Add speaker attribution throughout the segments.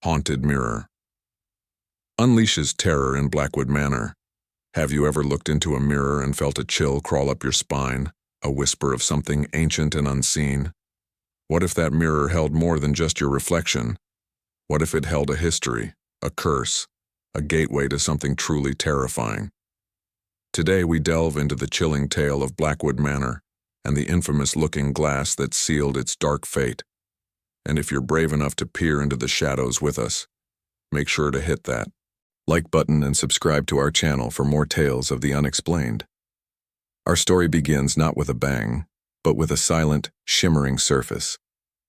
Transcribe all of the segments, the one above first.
Speaker 1: Haunted Mirror unleashes terror in Blackwood Manor. Have you ever looked into a mirror and felt a chill crawl up your spine, a whisper of something ancient and unseen? What if that mirror held more than just your reflection? What if it held a history, a curse, a gateway to something truly terrifying? Today we delve into the chilling tale of Blackwood Manor and the infamous looking glass that sealed its dark fate. And if you're brave enough to peer into the shadows with us, make sure to hit that like button and subscribe to our channel for more tales of the unexplained. Our story begins not with a bang, but with a silent, shimmering surface,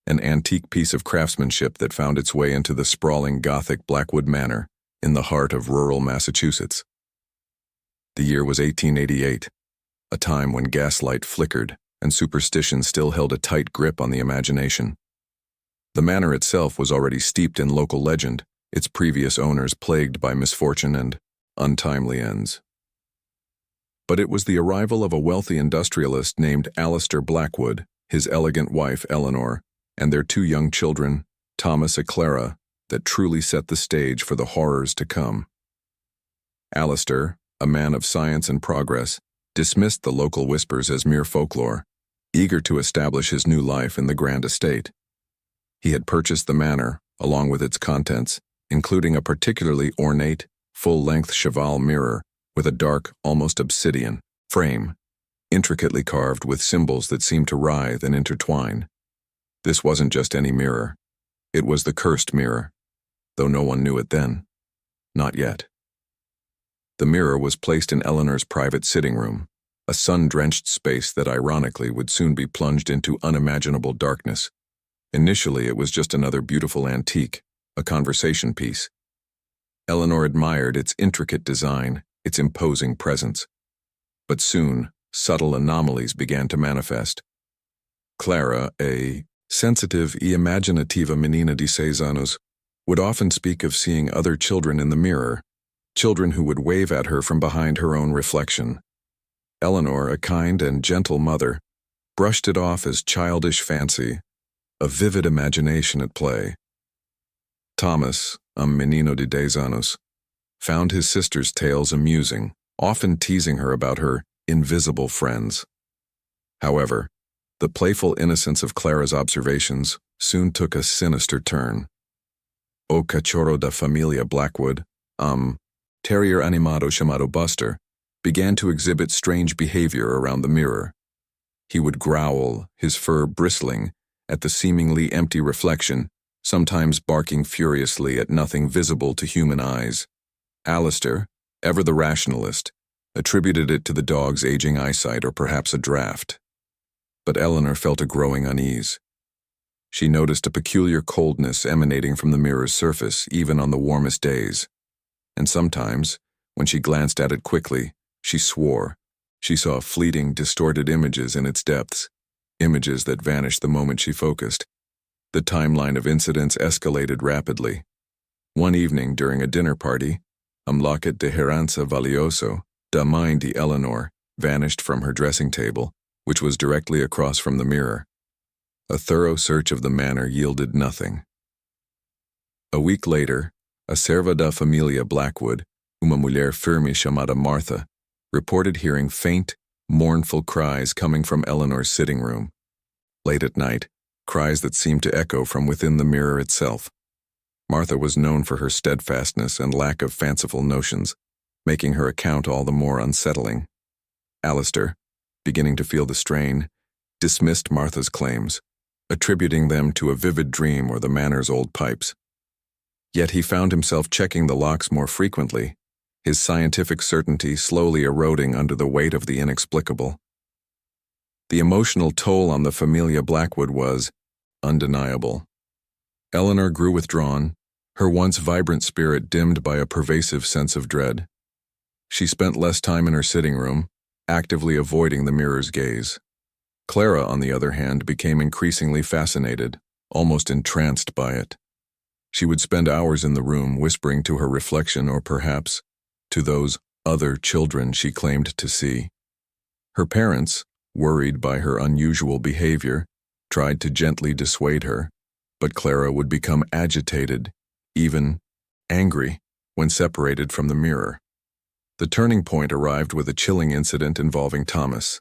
Speaker 1: an antique piece of craftsmanship that found its way into the sprawling Gothic Blackwood Manor in the heart of rural Massachusetts. The year was 1888, a time when gaslight flickered and superstition still held a tight grip on the imagination. The manor itself was already steeped in local legend, its previous owners plagued by misfortune and untimely ends. But it was the arrival of a wealthy industrialist named Alistair Blackwood, his elegant wife Eleanor, and their two young children, Thomas and Clara, that truly set the stage for the horrors to come. Alistair, a man of science and progress, dismissed the local whispers as mere folklore, eager to establish his new life in the grand estate. He had purchased the manor, along with its contents, including a particularly ornate, full-length cheval mirror with a dark, almost obsidian, frame, intricately carved with symbols that seemed to writhe and intertwine. This wasn't just any mirror. It was the cursed mirror, though no one knew it then. Not yet. The mirror was placed in Eleanor's private sitting room, a sun-drenched space that ironically would soon be plunged into unimaginable darkness. Initially, it was just another beautiful antique, a conversation piece. Eleanor admired its intricate design, its imposing presence. But soon, subtle anomalies began to manifest. Clara, a sensitive e imaginativa menina de 6 anos, would often speak of seeing other children in the mirror, children who would wave at her from behind her own reflection. Eleanor, a kind and gentle mother, brushed it off as childish fancy, a vivid imagination at play. Thomas, a menino de 10 anos, found his sister's tales amusing, often teasing her about her invisible friends. However, the playful innocence of Clara's observations soon took a sinister turn. O cachorro da familia Blackwood, terrier animado chamado Buster, began to exhibit strange behavior around the mirror. He would growl, his fur bristling, at the seemingly empty reflection, sometimes barking furiously at nothing visible to human eyes. Alistair, ever the rationalist, attributed it to the dog's aging eyesight or perhaps a draft. But Eleanor felt a growing unease. She noticed a peculiar coldness emanating from the mirror's surface even on the warmest days. And sometimes, when she glanced at it quickly, she swore. She saw fleeting, distorted images in its depths, images that vanished the moment she focused. The timeline of incidents escalated rapidly. One evening during a dinner party, Amlaket de Heranza Valioso, da mãe de Eleanor, vanished from her dressing table, which was directly across from the mirror. A thorough search of the manor yielded nothing. A week later, a serva da familia Blackwood, uma mulher firme chamada Martha, reported hearing faint, mournful cries coming from Eleanor's sitting room. Late at night, cries that seemed to echo from within the mirror itself. Martha was known for her steadfastness and lack of fanciful notions, making her account all the more unsettling. Alistair, beginning to feel the strain, dismissed Martha's claims, attributing them to a vivid dream or the manor's old pipes. Yet he found himself checking the locks more frequently, his scientific certainty slowly eroding under the weight of the inexplicable. The emotional toll on the familia Blackwood was undeniable. Eleanor grew withdrawn, her once vibrant spirit dimmed by a pervasive sense of dread. She spent less time in her sitting room, actively avoiding the mirror's gaze. Clara, on the other hand, became increasingly fascinated, almost entranced by it. She would spend hours in the room whispering to her reflection or perhaps to those other children she claimed to see. Her parents, worried by her unusual behavior, tried to gently dissuade her, but Clara would become agitated, even angry when separated from the mirror. The turning point arrived with a chilling incident involving Thomas.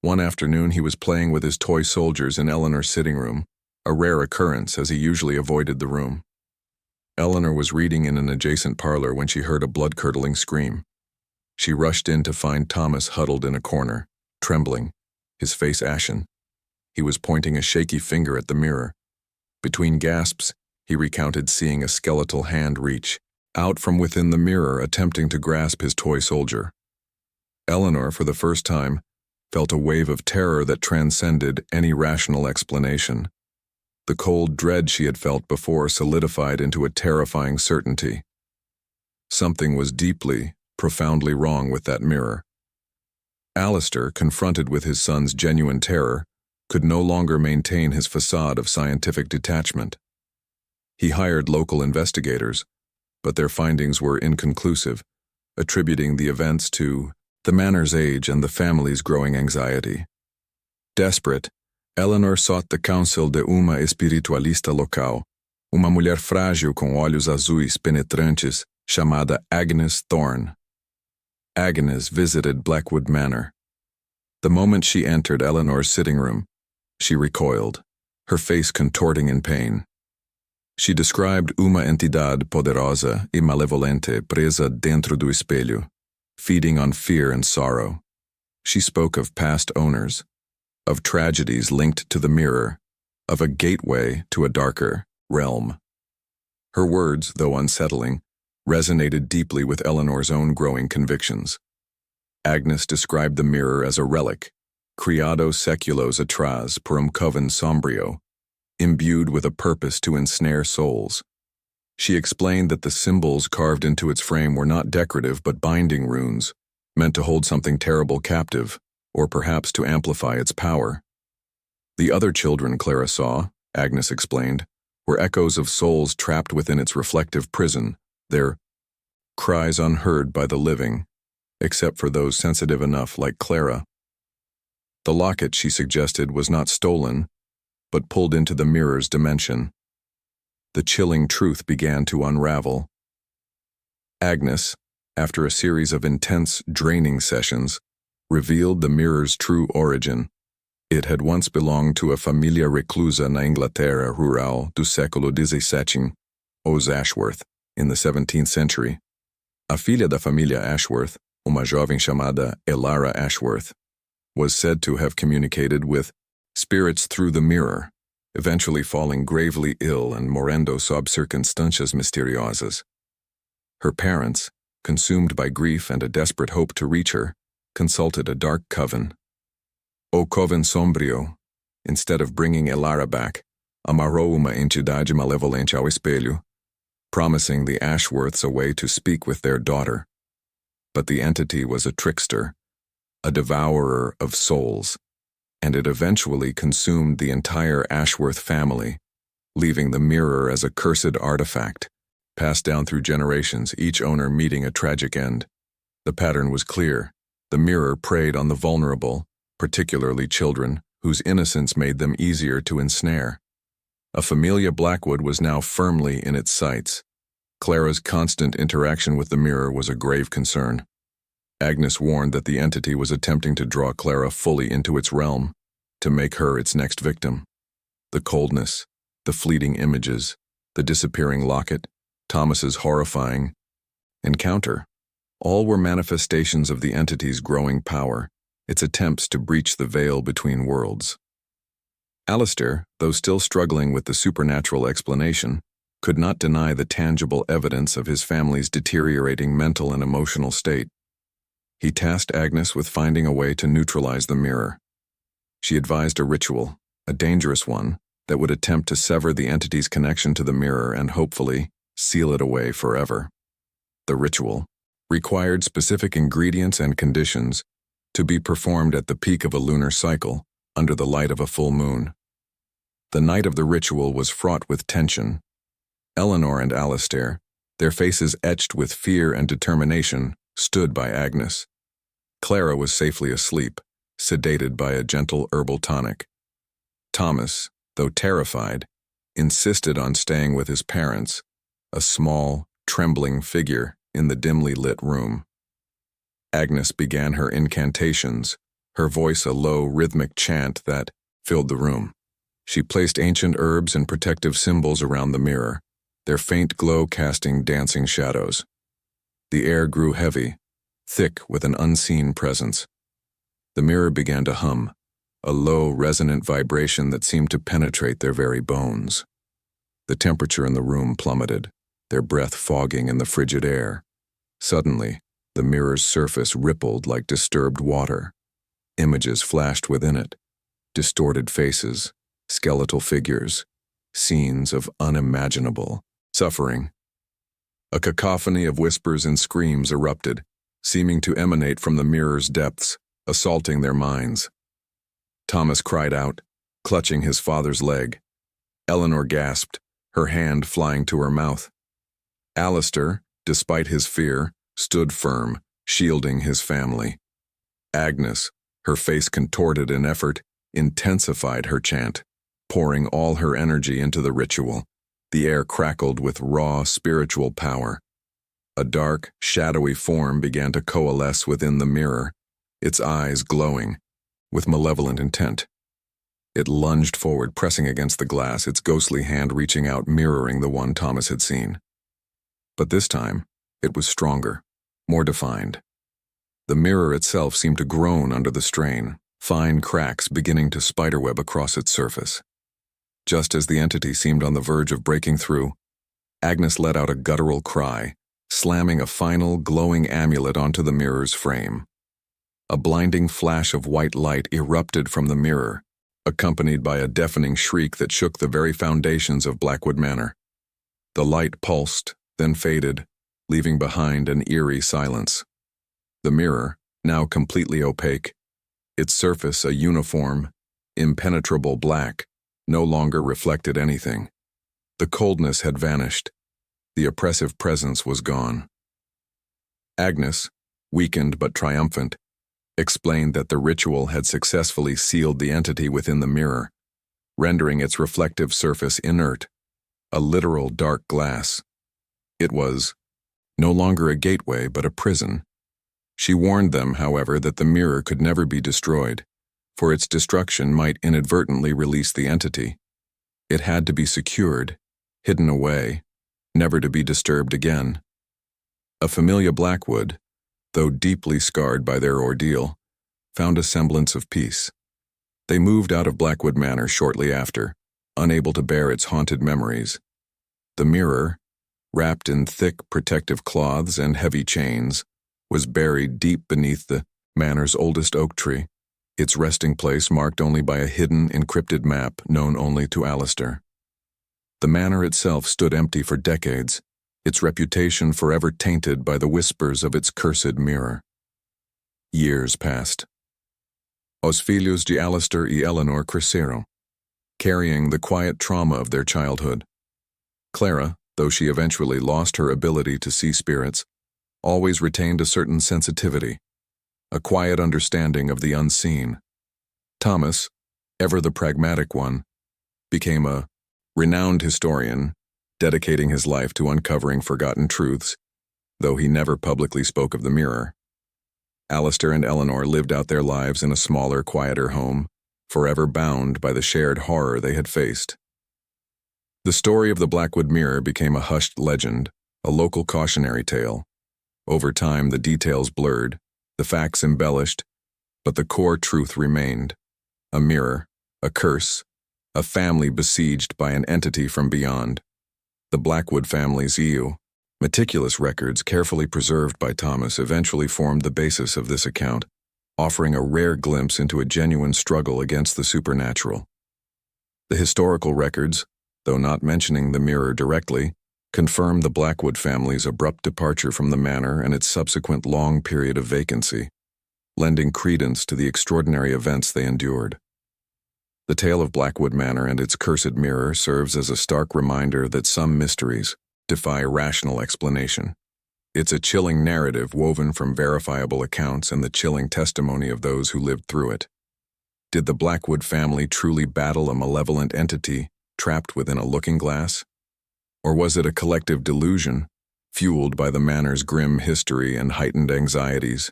Speaker 1: One afternoon he was playing with his toy soldiers in Eleanor's sitting room, a rare occurrence as he usually avoided the room. Eleanor was reading in an adjacent parlor when she heard a blood-curdling scream. She rushed in to find Thomas huddled in a corner, trembling, his face ashen. He was pointing a shaky finger at the mirror. Between gasps, he recounted seeing a skeletal hand reach out from within the mirror, attempting to grasp his toy soldier. Eleanor, for the first time, felt a wave of terror that transcended any rational explanation. The cold dread she had felt before solidified into a terrifying certainty. Something was deeply, profoundly wrong with that mirror. Alistair, confronted with his son's genuine terror, could no longer maintain his facade of scientific detachment. He hired local investigators, but their findings were inconclusive, attributing the events to the manor's age and the family's growing anxiety. Desperate, Eleanor sought the counsel de uma espiritualista local, uma mulher frágil com olhos azuis penetrantes, chamada Agnes Thorne. Agnes visited Blackwood Manor. The moment she entered Eleanor's sitting room, she recoiled, her face contorting in pain. She described uma entidade poderosa e malevolente presa dentro do espelho, feeding on fear and sorrow. She spoke of past owners, of tragedies linked to the mirror, of a gateway to a darker realm. Her words, though unsettling, resonated deeply with Eleanor's own growing convictions. Agnes described the mirror as a relic, criado seculos atrás por coven sombrio, imbued with a purpose to ensnare souls. She explained that the symbols carved into its frame were not decorative but binding runes, meant to hold something terrible captive, or perhaps to amplify its power. The other children Clara saw, Agnes explained, were echoes of souls trapped within its reflective prison, their cries unheard by the living, except for those sensitive enough like Clara. The locket, she suggested, was not stolen, but pulled into the mirror's dimension. The chilling truth began to unravel. Agnes, after a series of intense, draining sessions, revealed the mirror's true origin. It had once belonged to a família reclusa na Inglaterra rural do século XVII, os Ashworth, in the 17th century. A filha da família Ashworth, uma jovem chamada Elara Ashworth, was said to have communicated with spirits through the mirror, eventually falling gravely ill and morrendo sob circunstâncias misteriosas. Her parents, consumed by grief and a desperate hope to reach her, consulted a dark coven. O coven sombrio, instead of bringing Elara back, amarrou uma entidade malevolente ao espelho, promising the Ashworths a way to speak with their daughter. But the entity was a trickster, a devourer of souls, and it eventually consumed the entire Ashworth family, leaving the mirror as a cursed artifact, passed down through generations, each owner meeting a tragic end. The pattern was clear. The mirror preyed on the vulnerable, particularly children, whose innocence made them easier to ensnare. A familia Blackwood was now firmly in its sights. Clara's constant interaction with the mirror was a grave concern. Agnes warned that the entity was attempting to draw Clara fully into its realm, to make her its next victim. The coldness, the fleeting images, the disappearing locket, Thomas's horrifying encounter, all were manifestations of the entity's growing power, its attempts to breach the veil between worlds. Alistair, though still struggling with the supernatural explanation, could not deny the tangible evidence of his family's deteriorating mental and emotional state. He tasked Agnes with finding a way to neutralize the mirror. She advised a ritual, a dangerous one, that would attempt to sever the entity's connection to the mirror and hopefully seal it away forever. The ritual required specific ingredients and conditions to be performed at the peak of a lunar cycle, under the light of a full moon. The night of the ritual was fraught with tension. Eleanor and Alistair, their faces etched with fear and determination, stood by Agnes. Clara was safely asleep, sedated by a gentle herbal tonic. Thomas, though terrified, insisted on staying with his parents, a small, trembling figure in the dimly lit room. Agnes began her incantations, her voice a low, rhythmic chant that filled the room. She placed ancient herbs and protective symbols around the mirror, their faint glow casting dancing shadows. The air grew heavy, thick with an unseen presence. The mirror began to hum, a low, resonant vibration that seemed to penetrate their very bones. The temperature in the room plummeted, their breath fogging in the frigid air. Suddenly, the mirror's surface rippled like disturbed water. Images flashed within it, distorted faces, skeletal figures, scenes of unimaginable suffering. A cacophony of whispers and screams erupted, seeming to emanate from the mirror's depths, assaulting their minds. Thomas cried out, clutching his father's leg. Eleanor gasped, her hand flying to her mouth. Alistair, despite his fear, stood firm, shielding his family. Agnes, her face contorted in effort, intensified her chant, pouring all her energy into the ritual. The air crackled with raw spiritual power. A dark, shadowy form began to coalesce within the mirror, its eyes glowing with malevolent intent. It lunged forward, pressing against the glass, its ghostly hand reaching out, mirroring the one Thomas had seen. But this time, it was stronger, more defined. The mirror itself seemed to groan under the strain, fine cracks beginning to spiderweb across its surface. Just as the entity seemed on the verge of breaking through, Agnes let out a guttural cry, slamming a final, glowing amulet onto the mirror's frame. A blinding flash of white light erupted from the mirror, accompanied by a deafening shriek that shook the very foundations of Blackwood Manor. The light pulsed, then faded, leaving behind an eerie silence. The mirror, now completely opaque, its surface a uniform, impenetrable black, no longer reflected anything. The coldness had vanished. The oppressive presence was gone. Agnes, weakened but triumphant, explained that the ritual had successfully sealed the entity within the mirror, rendering its reflective surface inert, a literal dark glass. It was no longer a gateway but a prison. She warned them, however, that the mirror could never be destroyed, for its destruction might inadvertently release the entity. It had to be secured, hidden away, never to be disturbed again. A familia Blackwood, though deeply scarred by their ordeal, found a semblance of peace. They moved out of Blackwood Manor shortly after, unable to bear its haunted memories. The mirror, wrapped in thick protective cloths and heavy chains, was buried deep beneath the manor's oldest oak tree, its resting place marked only by a hidden, encrypted map known only to Alistair. The manor itself stood empty for decades, its reputation forever tainted by the whispers of its cursed mirror. Years passed. Os filhos de Alistair e Eleanor cresceram, carrying the quiet trauma of their childhood. Clara, though she eventually lost her ability to see spirits, always retained a certain sensitivity, a quiet understanding of the unseen. Thomas, ever the pragmatic one, became a renowned historian, dedicating his life to uncovering forgotten truths, though he never publicly spoke of the mirror. Alistair and Eleanor lived out their lives in a smaller, quieter home, forever bound by the shared horror they had faced. The story of the Blackwood Mirror became a hushed legend, a local cautionary tale. Over time, the details blurred, the facts embellished, but the core truth remained. A mirror, a curse, a family besieged by an entity from beyond. The Blackwood family's meticulous records carefully preserved by Thomas eventually formed the basis of this account, offering a rare glimpse into a genuine struggle against the supernatural. The historical records, though not mentioning the mirror directly, confirm the Blackwood family's abrupt departure from the manor and its subsequent long period of vacancy, lending credence to the extraordinary events they endured. The tale of Blackwood Manor and its cursed mirror serves as a stark reminder that some mysteries defy rational explanation. It's a chilling narrative woven from verifiable accounts and the chilling testimony of those who lived through it. Did the Blackwood family truly battle a malevolent entity trapped within a looking glass? Or was it a collective delusion, fueled by the manor's grim history and heightened anxieties?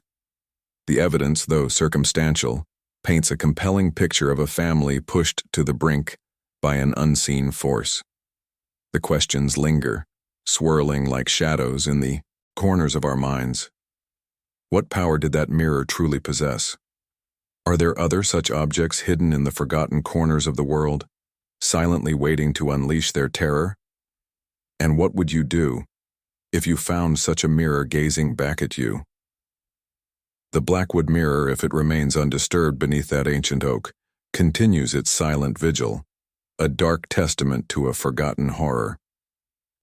Speaker 1: The evidence, though circumstantial, paints a compelling picture of a family pushed to the brink by an unseen force. The questions linger, swirling like shadows in the corners of our minds. What power did that mirror truly possess? Are there other such objects hidden in the forgotten corners of the world, silently waiting to unleash their terror? And what would you do if you found such a mirror gazing back at you? The Blackwood Mirror, if it remains undisturbed beneath that ancient oak, continues its silent vigil, a dark testament to a forgotten horror.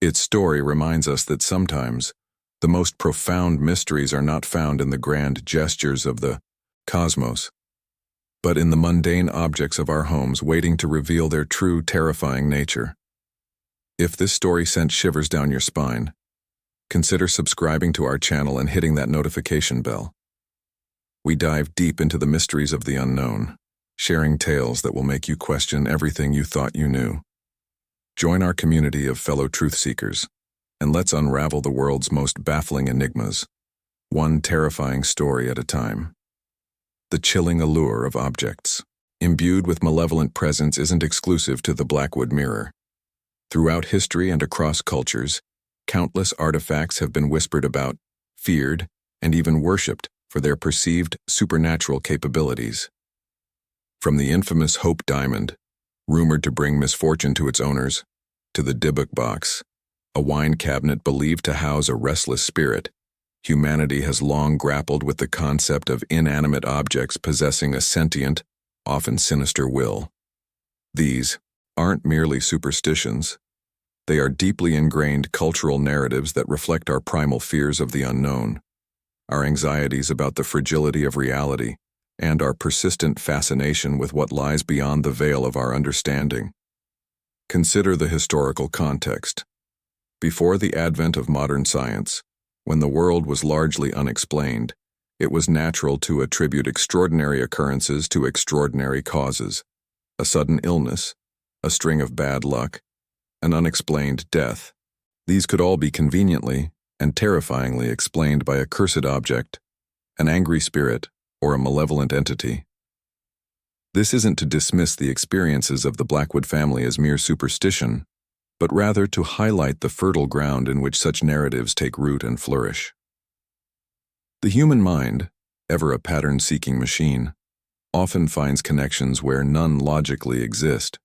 Speaker 1: Its story reminds us that sometimes the most profound mysteries are not found in the grand gestures of the cosmos, but in the mundane objects of our homes waiting to reveal their true terrifying nature. If this story sent shivers down your spine, consider subscribing to our channel and hitting that notification bell. We dive deep into the mysteries of the unknown, sharing tales that will make you question everything you thought you knew. Join our community of fellow truth seekers, and let's unravel the world's most baffling enigmas, one terrifying story at a time. The chilling allure of objects, imbued with malevolent presence, isn't exclusive to the Blackwood Mirror. Throughout history and across cultures, countless artifacts have been whispered about, feared, and even worshipped for their perceived supernatural capabilities. From the infamous Hope Diamond, rumored to bring misfortune to its owners, to the Dybbuk box, a wine cabinet believed to house a restless spirit, humanity has long grappled with the concept of inanimate objects possessing a sentient, often sinister will. These aren't merely superstitions. They are deeply ingrained cultural narratives that reflect our primal fears of the unknown, our anxieties about the fragility of reality, and our persistent fascination with what lies beyond the veil of our understanding. Consider the historical context. Before the advent of modern science, when the world was largely unexplained, it was natural to attribute extraordinary occurrences to extraordinary causes. A sudden illness, a string of bad luck, an unexplained death. These could all be conveniently and terrifyingly explained by a cursed object, an angry spirit, or a malevolent entity. This isn't to dismiss the experiences of the Blackwood family as mere superstition, but rather to highlight the fertile ground in which such narratives take root and flourish. The human mind, ever a pattern-seeking machine, often finds connections where none logically exist,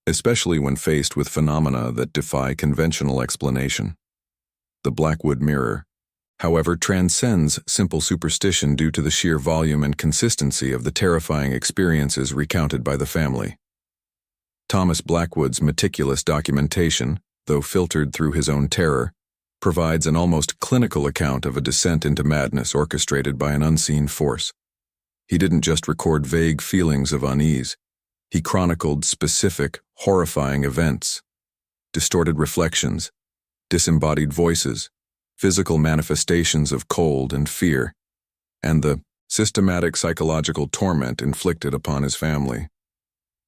Speaker 1: especially when faced with phenomena that defy conventional explanation. The Blackwood Mirror, however, transcends simple superstition due to the sheer volume and consistency of the terrifying experiences recounted by the family. Thomas Blackwood's meticulous documentation, though filtered through his own terror, provides an almost clinical account of a descent into madness orchestrated by an unseen force. He didn't just record vague feelings of unease. He chronicled specific, horrifying events, distorted reflections, disembodied voices, physical manifestations of cold and fear, and the systematic psychological torment inflicted upon his family.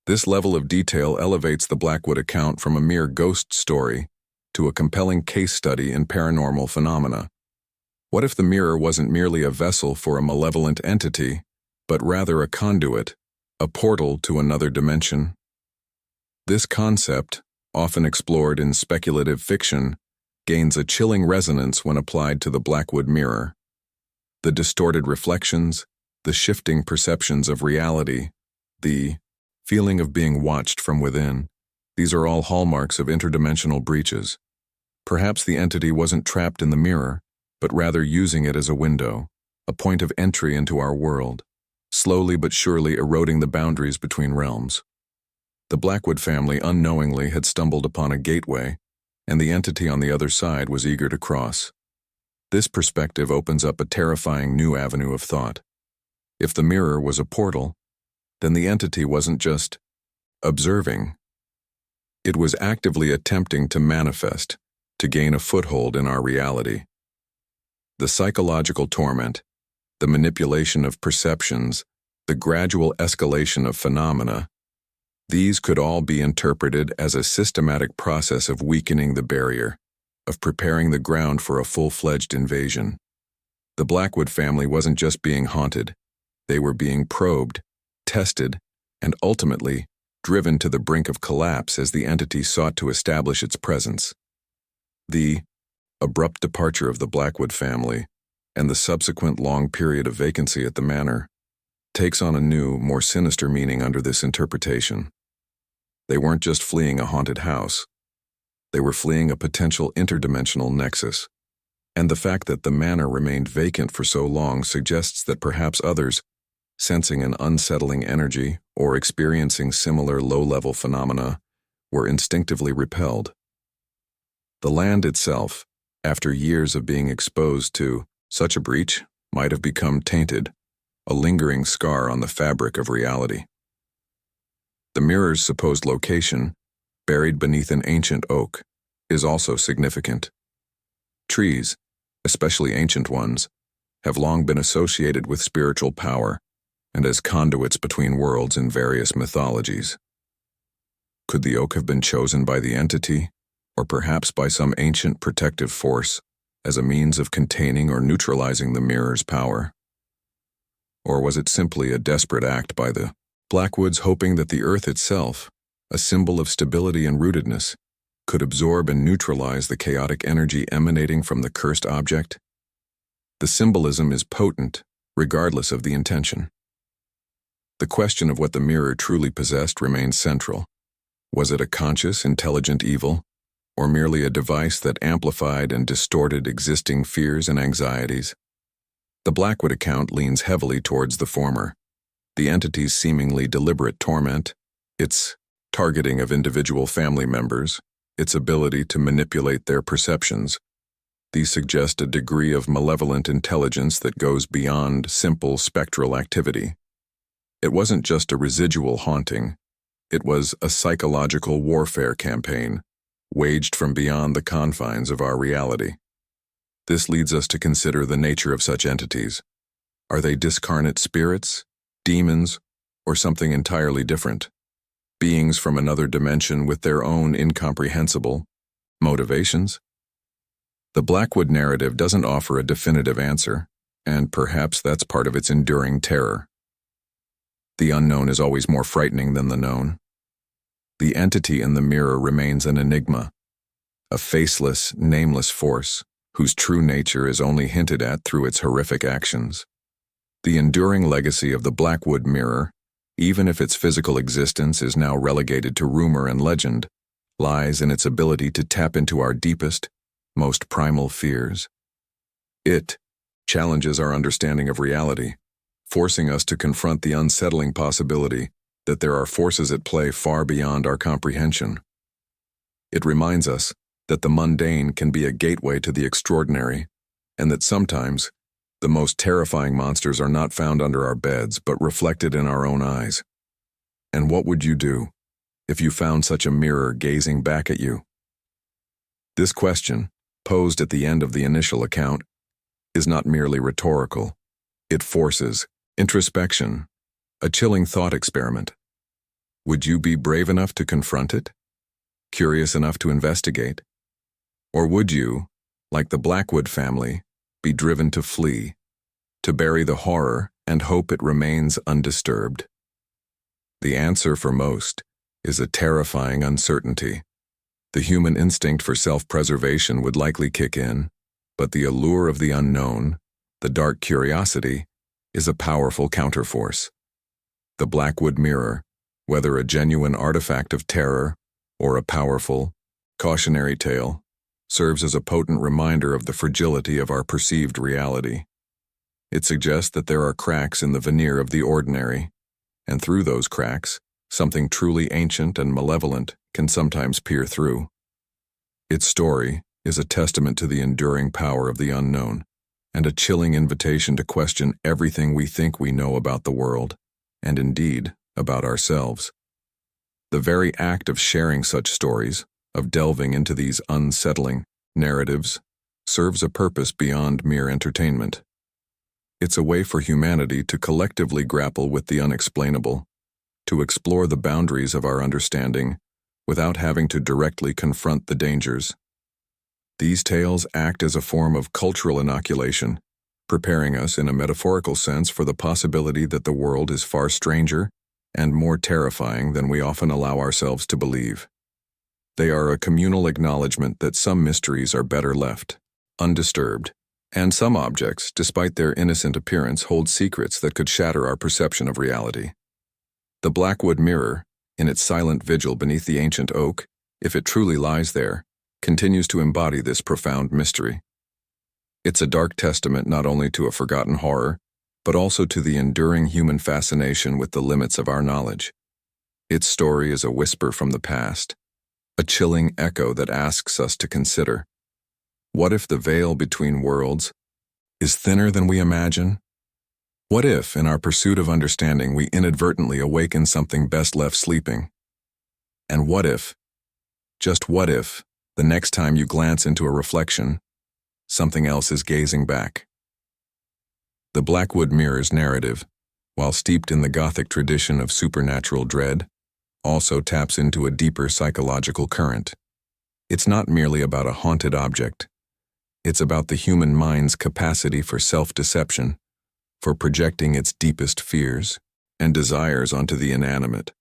Speaker 1: This level of detail elevates the Blackwood account from a mere ghost story to a compelling case study in paranormal phenomena. What if the mirror wasn't merely a vessel for a malevolent entity, but rather a conduit, a portal to another dimension? This concept, often explored in speculative fiction, gains a chilling resonance when applied to the Blackwood Mirror. The distorted reflections, the shifting perceptions of reality, the feeling of being watched from within, these are all hallmarks of interdimensional breaches. Perhaps the entity wasn't trapped in the mirror, but rather using it as a window, a point of entry into our world, slowly but surely eroding the boundaries between realms. The Blackwood family unknowingly had stumbled upon a gateway, and the entity on the other side was eager to cross. This perspective opens up a terrifying new avenue of thought. If the mirror was a portal, then the entity wasn't just observing. It was actively attempting to manifest, to gain a foothold in our reality. The psychological torment, the manipulation of perceptions, the gradual escalation of phenomena, These could all be interpreted as a systematic process of weakening the barrier, of preparing the ground for a full-fledged invasion. The Blackwood family wasn't just being haunted, they were being probed, tested, and ultimately driven to the brink of collapse as the entity sought to establish its presence. The abrupt departure of the Blackwood family and the subsequent long period of vacancy at the manor takes on a new, more sinister meaning under this interpretation. They weren't just fleeing a haunted house. They were fleeing a potential interdimensional nexus. And the fact that the manor remained vacant for so long suggests that perhaps others, sensing an unsettling energy or experiencing similar low-level phenomena, were instinctively repelled. The land itself, after years of being exposed to such a breach, might have become tainted, a lingering scar on the fabric of reality. The mirror's supposed location, buried beneath an ancient oak, is also significant. Trees, especially ancient ones, have long been associated with spiritual power and as conduits between worlds in various mythologies. Could the oak have been chosen by the entity, or perhaps by some ancient protective force, as a means of containing or neutralizing the mirror's power? Or was it simply a desperate act by the Blackwoods hoping that the earth itself, a symbol of stability and rootedness, could absorb and neutralize the chaotic energy emanating from the cursed object? The symbolism is potent, regardless of the intention. The question of what the mirror truly possessed remains central. Was it a conscious, intelligent evil, or merely a device that amplified and distorted existing fears and anxieties? The Blackwood account leans heavily towards the former, the entity's seemingly deliberate torment, its targeting of individual family members, its ability to manipulate their perceptions. These suggest a degree of malevolent intelligence that goes beyond simple spectral activity. It wasn't just a residual haunting, it was a psychological warfare campaign, waged from beyond the confines of our reality. This leads us to consider the nature of such entities. Are they discarnate spirits, demons, or something entirely different? Beings from another dimension with their own incomprehensible motivations? The Blackwood narrative doesn't offer a definitive answer, and perhaps that's part of its enduring terror. The unknown is always more frightening than the known. The entity in the mirror remains an enigma, a faceless, nameless force whose true nature is only hinted at through its horrific actions. The enduring legacy of the Blackwood Mirror, even if its physical existence is now relegated to rumor and legend, lies in its ability to tap into our deepest, most primal fears. It challenges our understanding of reality, forcing us to confront the unsettling possibility that there are forces at play far beyond our comprehension. It reminds us that the mundane can be a gateway to the extraordinary, and that sometimes the most terrifying monsters are not found under our beds but reflected in our own eyes. And what would you do if you found such a mirror gazing back at you? This question, posed at the end of the initial account, is not merely rhetorical. It forces introspection, a chilling thought experiment. Would you be brave enough to confront it? Curious enough to investigate? Or would you, like the Blackwood family, be driven to flee, to bury the horror and hope it remains undisturbed? The answer for most is a terrifying uncertainty. The human instinct for self-preservation would likely kick in, but the allure of the unknown, the dark curiosity, is a powerful counterforce. The Blackwood Mirror, whether a genuine artifact of terror or a powerful, cautionary tale, serves as a potent reminder of the fragility of our perceived reality. It suggests that there are cracks in the veneer of the ordinary, and through those cracks, something truly ancient and malevolent can sometimes peer through. Its story is a testament to the enduring power of the unknown, and a chilling invitation to question everything we think we know about the world, and indeed, about ourselves. The very act of sharing such stories, of delving into these unsettling narratives, serves a purpose beyond mere entertainment. It's a way for humanity to collectively grapple with the unexplainable, to explore the boundaries of our understanding without having to directly confront the dangers. These tales act as a form of cultural inoculation, preparing us in a metaphorical sense for the possibility that the world is far stranger and more terrifying than we often allow ourselves to believe. They are a communal acknowledgement that some mysteries are better left undisturbed, and some objects, despite their innocent appearance, hold secrets that could shatter our perception of reality. The Blackwood Mirror, in its silent vigil beneath the ancient oak, if it truly lies there, continues to embody this profound mystery. It's a dark testament not only to a forgotten horror, but also to the enduring human fascination with the limits of our knowledge. Its story is a whisper from the past, a chilling echo that asks us to consider, what if the veil between worlds is thinner than we imagine? What if, in our pursuit of understanding, we inadvertently awaken something best left sleeping? And what if, just what if, the next time you glance into a reflection, something else is gazing back? The Blackwood Mirror's narrative, while steeped in the Gothic tradition of supernatural dread, also taps into a deeper psychological current. It's not merely about a haunted object. It's about the human mind's capacity for self-deception, for projecting its deepest fears and desires onto the inanimate.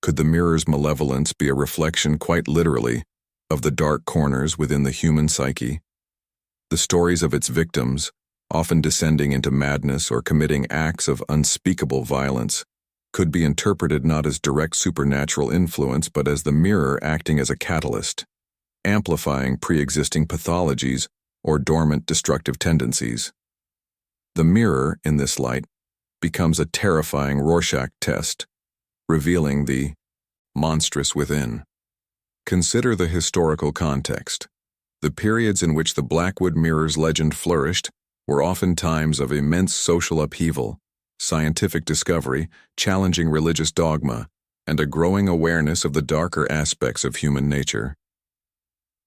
Speaker 1: Could the mirror's malevolence be a reflection, quite literally, of the dark corners within the human psyche? The stories of its victims, often descending into madness or committing acts of unspeakable violence, could be interpreted not as direct supernatural influence but as the mirror acting as a catalyst, amplifying pre-existing pathologies or dormant destructive tendencies. The mirror, in this light, becomes a terrifying Rorschach test, revealing the monstrous within. Consider the historical context. The periods in which the Blackwood Mirror's legend flourished were often times of immense social upheaval, scientific discovery, challenging religious dogma, and a growing awareness of the darker aspects of human nature.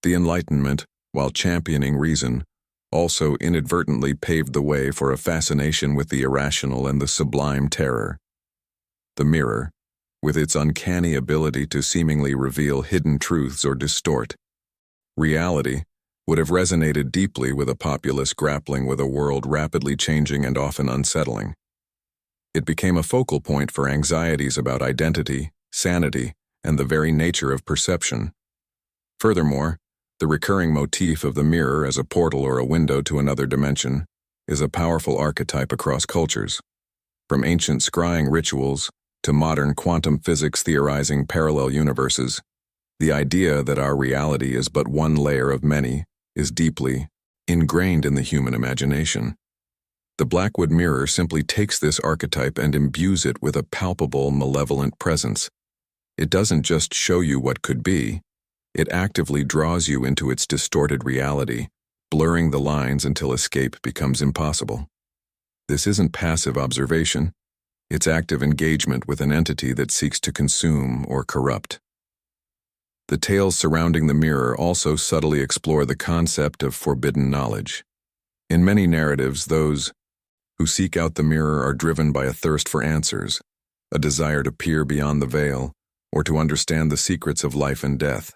Speaker 1: The Enlightenment, while championing reason, also inadvertently paved the way for a fascination with the irrational and the sublime terror. The mirror, with its uncanny ability to seemingly reveal hidden truths or distort reality, would have resonated deeply with a populace grappling with a world rapidly changing and often unsettling. It became a focal point for anxieties about identity, sanity, and the very nature of perception. Furthermore, the recurring motif of the mirror as a portal or a window to another dimension is a powerful archetype across cultures. From ancient scrying rituals to modern quantum physics theorizing parallel universes, the idea that our reality is but one layer of many is deeply ingrained in the human imagination. The Blackwood Mirror simply takes this archetype and imbues it with a palpable, malevolent presence. It doesn't just show you what could be, it actively draws you into its distorted reality, blurring the lines until escape becomes impossible. This isn't passive observation, it's active engagement with an entity that seeks to consume or corrupt. The tales surrounding the mirror also subtly explore the concept of forbidden knowledge. In many narratives, those who seek out the mirror are driven by a thirst for answers, a desire to peer beyond the veil, or to understand the secrets of life and death.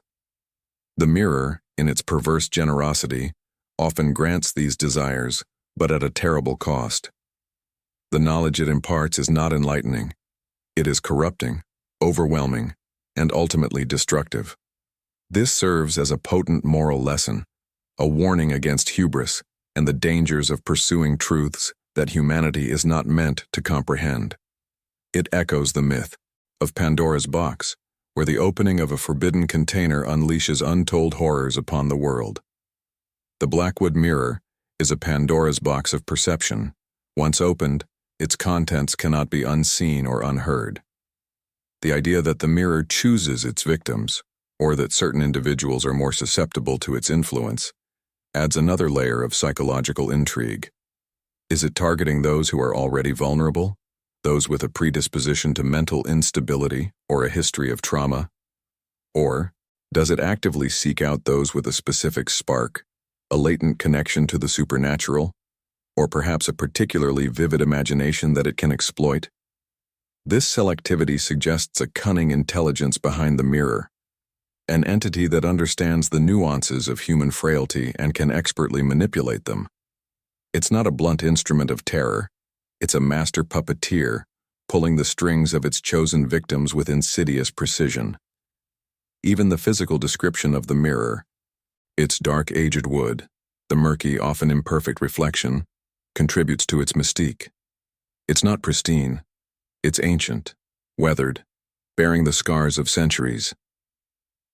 Speaker 1: The mirror, in its perverse generosity, often grants these desires, but at a terrible cost. The knowledge it imparts is not enlightening. It is corrupting, overwhelming, and ultimately destructive. This serves as a potent moral lesson, a warning against hubris and the dangers of pursuing truths that humanity is not meant to comprehend. It echoes the myth of Pandora's box, where the opening of a forbidden container unleashes untold horrors upon the world. The Blackwood Mirror is a Pandora's box of perception. Once opened, its contents cannot be unseen or unheard. The idea that the mirror chooses its victims, or that certain individuals are more susceptible to its influence, adds another layer of psychological intrigue. Is it targeting those who are already vulnerable? Those with a predisposition to mental instability or a history of trauma? Or does it actively seek out those with a specific spark, a latent connection to the supernatural, or perhaps a particularly vivid imagination that it can exploit? This selectivity suggests a cunning intelligence behind the mirror, an entity that understands the nuances of human frailty and can expertly manipulate them. It's not a blunt instrument of terror, it's a master puppeteer, pulling the strings of its chosen victims with insidious precision. Even the physical description of the mirror, its dark aged wood, the murky, often imperfect reflection, contributes to its mystique. It's not pristine, it's ancient, weathered, bearing the scars of centuries.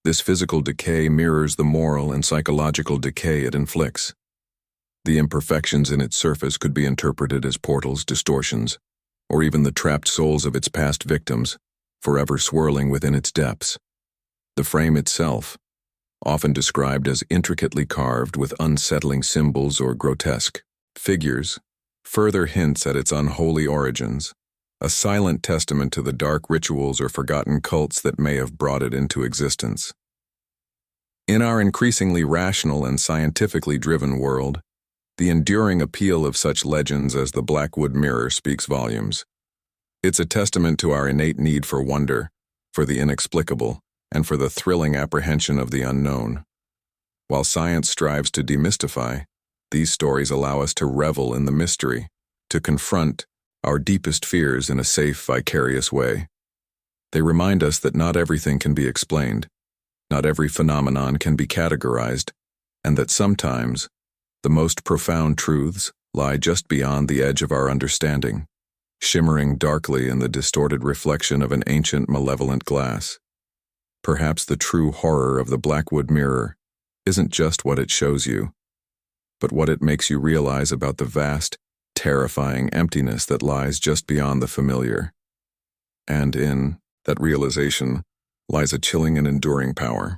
Speaker 1: This physical decay mirrors the moral and psychological decay it inflicts. The imperfections in its surface could be interpreted as portals, distortions, or even the trapped souls of its past victims, forever swirling within its depths. The frame itself, often described as intricately carved with unsettling symbols or grotesque figures, further hints at its unholy origins, a silent testament to the dark rituals or forgotten cults that may have brought it into existence. In our increasingly rational and scientifically driven world, the enduring appeal of such legends as the Blackwood Mirror speaks volumes. It's a testament to our innate need for wonder, for the inexplicable, and for the thrilling apprehension of the unknown. While science strives to demystify, these stories allow us to revel in the mystery, to confront our deepest fears in a safe, vicarious way. They remind us that not everything can be explained, not every phenomenon can be categorized, and that sometimes the most profound truths lie just beyond the edge of our understanding, shimmering darkly in the distorted reflection of an ancient, malevolent glass. Perhaps the true horror of the Blackwood Mirror isn't just what it shows you, but what it makes you realize about the vast, terrifying emptiness that lies just beyond the familiar. And in that realization lies a chilling and enduring power.